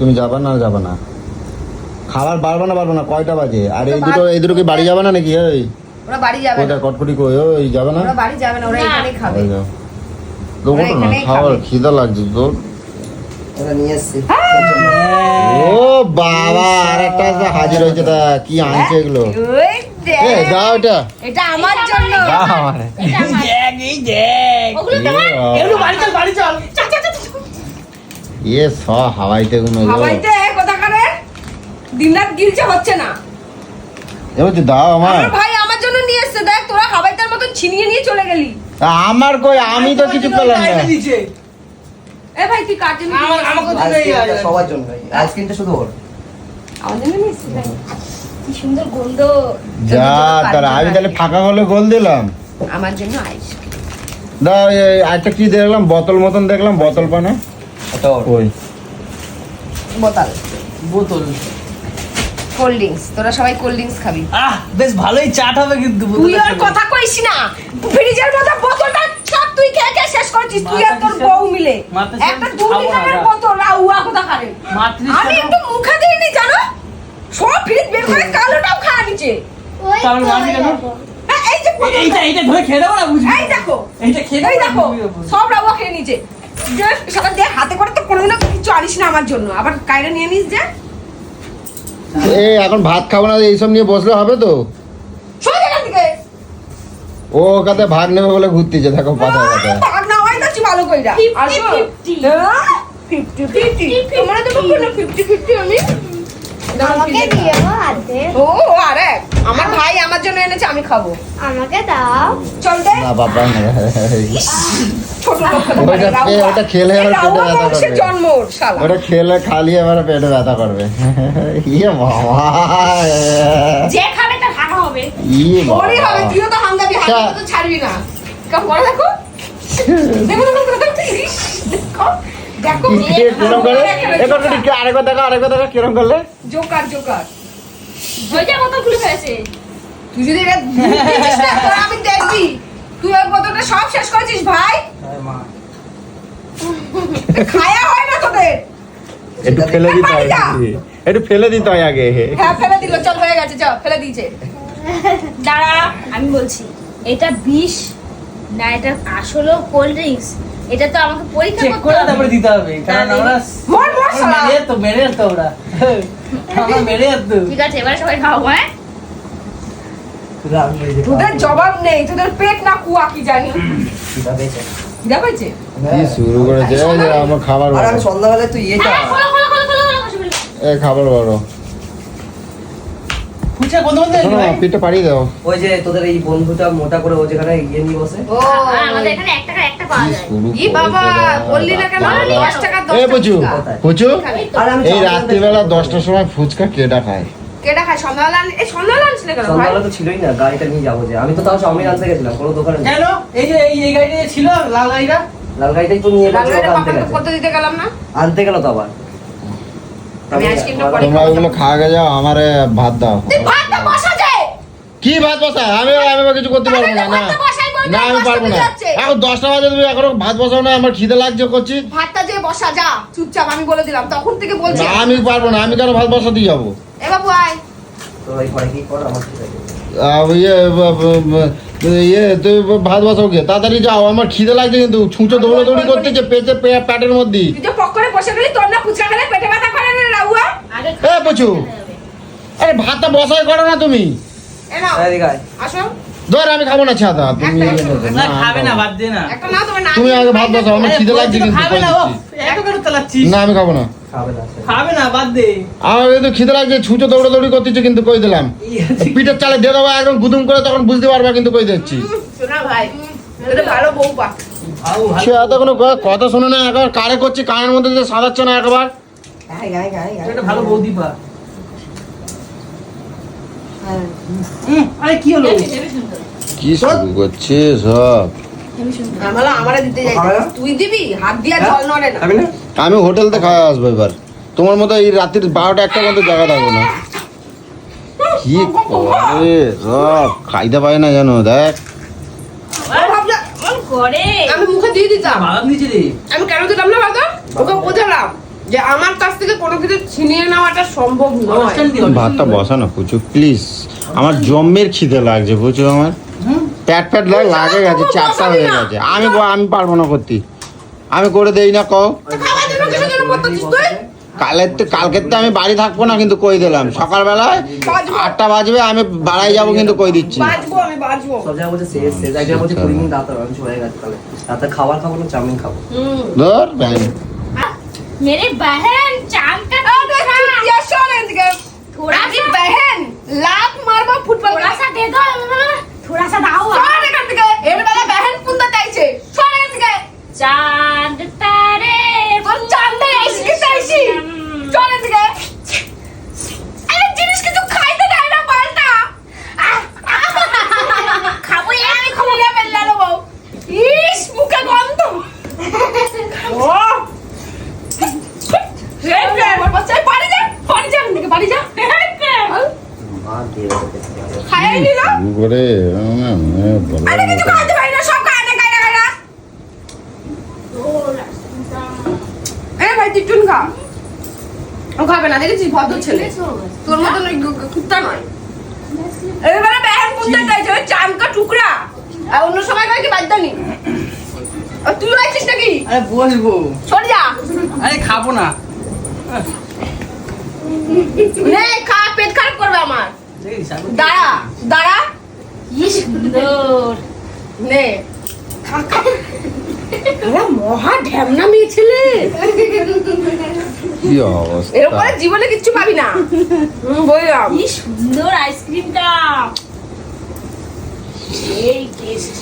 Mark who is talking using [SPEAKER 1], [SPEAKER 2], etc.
[SPEAKER 1] তুমি যাবা না যাবা না? খাবার বাড়বে না কয়টা বাজে? আর এই দুটো কি বাড়ি যাবে না নাকি? ওই
[SPEAKER 2] ওরা বাড়ি যাবে না।
[SPEAKER 1] কটকটি কই ওই যাবে না?
[SPEAKER 2] ওরা বাড়ি যাবে না, ওরা এখানেই খাবে।
[SPEAKER 1] দোকানে না খাবার খিদা লাগছে তো।
[SPEAKER 3] ওরা নিয়ে এসেছে।
[SPEAKER 1] ও বাবা, আরেকটা হাজির হয়েছে। তা কি আনছে এগুলো?
[SPEAKER 2] ওই দেখ,
[SPEAKER 1] এই দাও এটা।
[SPEAKER 2] এটা আমার জন্য।
[SPEAKER 1] দাও আমারে।
[SPEAKER 3] এই দেখ
[SPEAKER 2] ওগুলো তোমার।
[SPEAKER 3] এগুলো বাড়ি চল
[SPEAKER 2] চল চল চল।
[SPEAKER 1] এ সব হাওয়াইতে গুলো।
[SPEAKER 2] হাওয়াইতে কথা করে দিনরাত গিলছে হচ্ছে না।
[SPEAKER 1] এবার তুই দাও আমার।
[SPEAKER 2] আমার ভাই আমার জন্য নিয়ে এসেছে, দেখ তোরা হাওয়াইতার মতন ছিনিয়ে নিয়ে চলে গেলি।
[SPEAKER 1] আমার কই, আমি তো কিছু পেলাম না।
[SPEAKER 2] এ ভাই তুই কাটে নি।
[SPEAKER 3] আইসক্রিমটা সবার জন্য। আইসক্রিমটা শুধু ওর।
[SPEAKER 2] আমাদের নিয়ে এসেছে ভাই। কি সুন্দর গন্ধ।
[SPEAKER 1] যা তার আমি তাহলে ফাঁকা হলে গোল দিলাম।
[SPEAKER 2] আমার জন্য আইসক্রিম।
[SPEAKER 1] দাও এই আরেকটা কি দেখলাম, বোতল মতন দেখলাম, বোতল পানে
[SPEAKER 3] ওটা ওর।
[SPEAKER 1] ওই
[SPEAKER 3] বোতল
[SPEAKER 2] কোল্ড ড্রিঙ্কস। তোরা সবাই কোল্ড ড্রিঙ্কস খাবি।
[SPEAKER 3] বেশ ভালোই চাট হবে কিন্তু
[SPEAKER 2] তুই আর কথা কইস না। ফ্রিজের মধ্যে বোতলটা সব তুই খেয়ে খেয়ে শেষ করেছিস, তুই আর তোর বউ মিলে। একটা 2 লিটারের বোতল রাউয়া কথা করে। আমি একটু মুখে দিইনি জানো, সব ফ্রিজ বের করে কালোটাও খাওয়া নিচে।
[SPEAKER 3] তাহলে মাঝে কেন?
[SPEAKER 2] এই যে বোতলটা।
[SPEAKER 3] এইটা ধরে খেয়ে দেবো না বুঝবি?
[SPEAKER 2] এই দেখো,
[SPEAKER 3] এইটা খেয়ে
[SPEAKER 2] এই
[SPEAKER 3] দেবো
[SPEAKER 2] দেখো সব রাউয়া খেয়ে নিচে। যে সারা দিয়ে হাতে করে তো কোনোদিনও কিছু আনিস না আমার জন্য, আবার কাইরে নিয়ে নিস যে।
[SPEAKER 1] এই এখন ভাত খাবো না, এইসব নিয়ে বসলে হবে তো?
[SPEAKER 2] সব জায়গা থেকে
[SPEAKER 1] ও কাতে ভাগ নেবে বলে ঘুরতেছে, দেখো পাতায় পাতায়।
[SPEAKER 2] ভাগ না হয় যাচ্ছি ভালো কইরা। 50-50 তোমরা দেবো কোনো 50-50 আমি
[SPEAKER 4] আমাকে দিও হাতে।
[SPEAKER 2] ও আরে আমার ভাই আমার জন্য এনেছে, আমি খাবো।
[SPEAKER 4] আমাকে দাও।
[SPEAKER 2] চল দে।
[SPEAKER 1] না বাবা না,
[SPEAKER 2] ছোট লোক
[SPEAKER 1] ওটা খেলে আমার পেটে ব্যথা করবে।
[SPEAKER 2] জন্ম ওর শালা।
[SPEAKER 1] ওটা খেলে খালি আমার পেটে ব্যথা করবে। ইয়ে বাবা,
[SPEAKER 4] যে খাবে তার ভালো হবে।
[SPEAKER 1] ইয়ে
[SPEAKER 2] ওরই হবে,
[SPEAKER 1] বাবা।
[SPEAKER 2] তুইও তো হাঙ্গাবি, হাঙ্গাবি তো ছাড়বি না। কেমন করে দেখো দেখো দেখো দেখো দেখো
[SPEAKER 1] কিরম করে আরেকবার দেখো কিরম করলে।
[SPEAKER 2] Joker Joker.
[SPEAKER 4] ওইটা বোতল খুলে ফেলেছে।
[SPEAKER 2] তুই যদি এটা দেখিস না তোরা আমি দেখবি, তুই ওই বোতলটা সব শেষ করেছিস ভাই। খায়া হয় না তোদের।
[SPEAKER 1] একটু ফেলে দিতে হয়, একটু ফেলে দিতে হয় আগে।
[SPEAKER 2] হ্যাঁ ফেলে দিল, চল হয়ে গেছে, চল ফেলে দিয়েছে।
[SPEAKER 4] দাঁড়া আমি বলছি, এটা বিষ না এটা আসলে কোল্ড ড্রিঙ্কস? এটা তো আমাকে পরীক্ষা
[SPEAKER 3] চেক
[SPEAKER 4] করতে
[SPEAKER 3] করে
[SPEAKER 4] হবে।
[SPEAKER 3] তারপরে দিতে হবে কারণ আমরা
[SPEAKER 2] মর মর শালা।
[SPEAKER 3] মেরে তো ওরা আমরা মেরে তো
[SPEAKER 4] ঠিক আছে এবার সবাই খাও। হ্যাঁ
[SPEAKER 2] তোদের জবাব নেই, তোদের পেট না কুয়া কি জানি। দেখাইছে
[SPEAKER 1] কি শুরু করেছে? এই যে আমার খাবার
[SPEAKER 3] আর
[SPEAKER 1] বড়,
[SPEAKER 3] আমি সন্ধ্যাবেলা তুই এটা
[SPEAKER 4] হ্যাঁ, খোলো খোলো খোলো খোলো খোলো খোলো।
[SPEAKER 1] এই খাবার বড়।
[SPEAKER 3] ফুচকা কোন বন্ধু
[SPEAKER 1] শোনো, পিঠটা পাড়িয়ে দাও।
[SPEAKER 3] ওই যে তোদের এই বন্ধুটা মোটা করে ও যেখানে ইয়ে নিয়ে বসে
[SPEAKER 2] ও
[SPEAKER 4] আমাদের এখানে 1 টাকা একটা পাওয়া যায়।
[SPEAKER 1] শুরু
[SPEAKER 2] ই বাবা
[SPEAKER 1] করেছে
[SPEAKER 2] বললি না কেন? 10 টাকা 10
[SPEAKER 1] এই পুচু
[SPEAKER 2] টাকা।
[SPEAKER 1] পুচু,
[SPEAKER 3] আর আমি
[SPEAKER 1] এই রাত্রিবেলা 10টার সময় ফুচকা কেডা খায়?
[SPEAKER 2] কেডা খায়? সন্ধ্যাবেলা এই সন্ধ্যাবেলা আনছিল কেন ভাই?
[SPEAKER 3] সন্ধ্যাবেলা তো ছিলই না, গাড়িটা নিয়ে যাবো যে আমি তো তাও চাউমিন আনতে গেছিলাম কোনো দোকানে নেই।
[SPEAKER 5] কেন এই যে এই গাড়িটা ছিল লাল গাড়িটা
[SPEAKER 3] লাল গাড়িটাই তো নিয়ে গেছে
[SPEAKER 2] রান্নাটা
[SPEAKER 3] আনতে
[SPEAKER 2] পাপাকে
[SPEAKER 3] গেছে
[SPEAKER 2] করতে দিতে গেলাম না।
[SPEAKER 3] আনতে গেল তো আবার
[SPEAKER 2] আমি আইসক্রিমটা পরে
[SPEAKER 1] তোমরা ওগুলো খাওয়া গে যাও, আমারে ভাত দাও।
[SPEAKER 2] তুই ভাতটা বসা যায়।
[SPEAKER 1] কি ভাত বসা? আমি কিছু করতে পারবো না। না
[SPEAKER 2] ভাতটা বসাই বল,
[SPEAKER 1] না আমি
[SPEAKER 2] দশটা
[SPEAKER 1] পারবো না।
[SPEAKER 2] বেজে যাচ্ছে।
[SPEAKER 1] এখন 10টা বাজে তুমি এখনো ভাত বসাও না? আমার খিদে লাগছে করছি।
[SPEAKER 2] ভাতটা যে বসা যা চুপচাপ, আমি বলে দিলাম তখন থেকে বলছি।
[SPEAKER 1] না আমি পারবো না, আমি কেন ভাত বসাতে যাবো?
[SPEAKER 2] এ বাবু আয়।
[SPEAKER 3] তো এই পরে কি কর আমার ঠিক আছে
[SPEAKER 1] তুই ভাত বসাও গে, তাড়াতাড়ি যাও, আমার খিদে লাগছে কিন্তু। ছুঁচো দৌড়াদৌড়ি করতেছে পেটের মধ্যে।
[SPEAKER 2] তুই যে পক করে বসে গেলি, তোর না ফুচকা খেলে পেটে ব্যথা করে না রাউয়া?
[SPEAKER 4] আগে
[SPEAKER 1] এ পুচু, আরে ভাতটা বসাই করো না তুমি।
[SPEAKER 2] এ নাও
[SPEAKER 3] এদিকে আয়।
[SPEAKER 2] আসো।
[SPEAKER 1] ধর আমি খাবো না ছাদা। তুমি
[SPEAKER 5] না খাবে না বাদ দে না
[SPEAKER 2] একটা নাও, তোমার না
[SPEAKER 1] তুমি আগে ভাত বসাও, আমার খিদে লাগছে কিন্তু।
[SPEAKER 5] খাবে না ও এত করে চালাচ্ছিস
[SPEAKER 1] না আমি খাবো না,
[SPEAKER 3] খাবে না
[SPEAKER 5] খাবে না বাদ দে
[SPEAKER 1] আমার কিন্তু খিদে লাগছে। ছুঁচো দৌড়াদৌড়ি করতেছে কিন্তু, কই দিলাম। পিঠের চালে দিয়ে দেবো একদম গুদুম করে, তখন বুঝতে পারবা কিন্তু, কই দিচ্ছি।
[SPEAKER 2] শোনা ভাই, এটা ভালো বউ পা।
[SPEAKER 1] সে এত কোনো কথা শোনে না, একবার কারে করছি, কানের মধ্যে দিয়ে সাজাচ্ছে না একবার।
[SPEAKER 3] গায় গায় গায়
[SPEAKER 5] এটা ভালো বৌদি পা আরে কি হলো
[SPEAKER 1] কি শুরু করছে সব?
[SPEAKER 2] আমালা আমারে দিতে যাই, তুই দিবি? হাত দিয়া জল নড়ে না।
[SPEAKER 3] খাবি না
[SPEAKER 1] আমি হোটেলতে খাওয়া আসবো এবার। তোমার মতো এই রাত্রির 12টা 1টা পর্যন্ত জায়গা থাকবো না। কি করে সব খাইতে পারে না জানো, দেখ।
[SPEAKER 2] ও ভাবনা
[SPEAKER 4] করে
[SPEAKER 2] আমি মুখে দিয়ে দিতাম।
[SPEAKER 5] বাদাম দিয়েছি রে
[SPEAKER 2] আমি কেন দিলাম না ভাবনা? ওকে বোঝালাম যে আমার কাছ থেকে কোনো কিছু ছিনিয়ে নেওয়াটা সম্ভব নয়।
[SPEAKER 5] অনুষ্ঠান কি হবে?
[SPEAKER 1] ভাতটা বসা না পুচু প্লিজ, আমার জম্মের খিদে লাগছে বুঝছো, আমার প্যাট প্যাট লাগে গেছে, চারটা হয়ে গেছে। আমি পারবো না করতে, আমি করে দেই না কও।
[SPEAKER 2] খাওয়ার জন্য কিছু জন্য বলতেছিস তুই?
[SPEAKER 1] কালকের তো আমি বাড়ি থাকবো না, কিন্তু কই দিলাম সকালবেলায় 8টা বাজবে, আমি বাড়াই যাবো কিন্তু কই দিচ্ছি।
[SPEAKER 2] বাঁচবো, আমি বাঁচবো।
[SPEAKER 3] সব জায়গায় বলছে শেষ শেষ, একটা বলছে 20 মিনিট রাত আমি হয়ে গেছে তাহলে রাতে খাবার খাবো না চাউমিন খাবো।
[SPEAKER 1] ধর ভাই,
[SPEAKER 4] मेरे बहन चांद का
[SPEAKER 2] अबे चुतिया शोलें दिखे। अरे बहन, लात मारबो फुटबॉल
[SPEAKER 4] थोड़ा सा दे दो, थोड़ा सा दाओ।
[SPEAKER 2] शोलें कर दिखे। एड़ वाला बहन पुंदा ताइছে। शोलें दिखे।
[SPEAKER 4] चांद तारे
[SPEAKER 2] और चांद ऐसी की तैसी। शोलें दिखे। अरे जिनिस के तू खाइते जाए ना पाल्टा।
[SPEAKER 4] खाबो
[SPEAKER 2] আমি খুলে বেল্লা দেবো। ইস মুখে গন্ধ। ও রেড রেড বাচ্চা বাড়ি যা এখান থেকে বাড়ি যা
[SPEAKER 3] মা দিয়ে দেবে।
[SPEAKER 2] খাইয়ে নিল
[SPEAKER 1] শুরু করে
[SPEAKER 2] আরে কিছু খাইতে পারি না সব খায় না এ ভাই তুই চুন খা ও খাবে না দেখেছিস ভদ্র ছেলে তোর মতন ওই কুত্তা নয় এবারে বেহান কুত্তা চাইছে ওই চাঁদ কা টুকরা আর অন্য সময় কয় কি বাদ্দানি আর তুই আইছিস নাকি
[SPEAKER 5] আরে বসবো।
[SPEAKER 2] সরে যা
[SPEAKER 5] আরে খাবো না।
[SPEAKER 2] নে খা পেট খারাপ করবে আমার
[SPEAKER 5] দেখিস, আমি-
[SPEAKER 2] দাঁড়া
[SPEAKER 4] ये सुंदर
[SPEAKER 2] নে খা খা আরে মহা ঢ্যামনা মেয়ে ছেলে
[SPEAKER 1] কি অবস্থা।
[SPEAKER 2] এরপরে জীবনে কিচ্ছু পাবি না বললাম
[SPEAKER 4] ये सुंदर आइसक्रीम का এই টেস্ট